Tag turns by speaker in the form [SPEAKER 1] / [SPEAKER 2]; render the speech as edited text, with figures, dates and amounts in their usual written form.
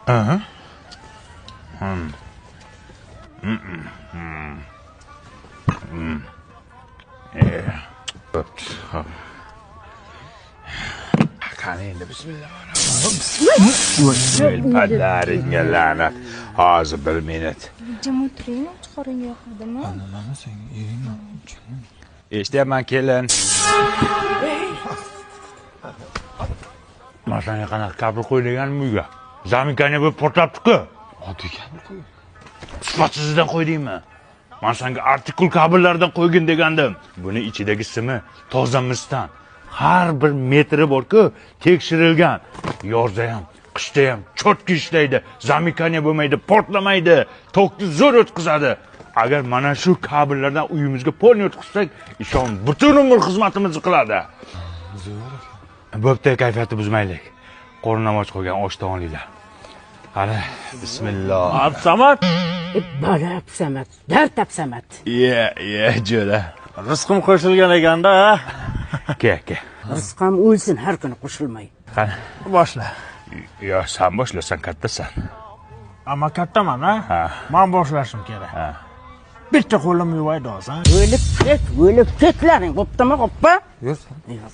[SPEAKER 1] Aha. Qani endi bismillahirrohmanirrohim. Padaringga la'nat. Hozir 1 minut.
[SPEAKER 2] Jim o'tiring, chiqaring yoqadimi?
[SPEAKER 1] Nima sen ering? Eshityapman kelin. Masani qanaqa kabr qo'yganmi uyga? Zaminkani bo'lib portlabdi-ku. Oddiy kabr qo'y. Sifatsizdan qo'ydingmi? Men senga artikul kabellardan qo'ygin degandim. Buni ichidagi simi toza misdan. Har bir metri bor-ku, tekshirilgan. Yozda ham, qishda ham cho'tki ishlaydi. Zaminkani bo'lmaydi, portlamaydi, tokni zo'r o'tkazadi. Agar mana shu kabellardan uyimizga polni o'tkazsak, ishon butun umr xizmatimizni qiladi. Zo'r. Bo'pti, kayfiyatni buzmaylik. Qo'rnim och qo'ygan oshdan olinglar. Qani, bismillah.
[SPEAKER 3] Absamat.
[SPEAKER 4] Bala Absamat, dard Absamat.
[SPEAKER 1] Jo'ra.
[SPEAKER 3] Rizqim qo'shilgan ekanda.
[SPEAKER 1] Ke.
[SPEAKER 4] Rizqim o'lsin har kuni qo'shilmay.
[SPEAKER 1] Qani,
[SPEAKER 3] Boshla.
[SPEAKER 1] yo sen boshlasan, kattasan.
[SPEAKER 3] Ammo kattaman, ha? Men boshlashim kerak. Bitta qo'lim yuvaydi hozir.
[SPEAKER 4] O'lib ketlaring, bo'ptimi, qoppa?
[SPEAKER 1] Yursin.
[SPEAKER 4] Yo'q,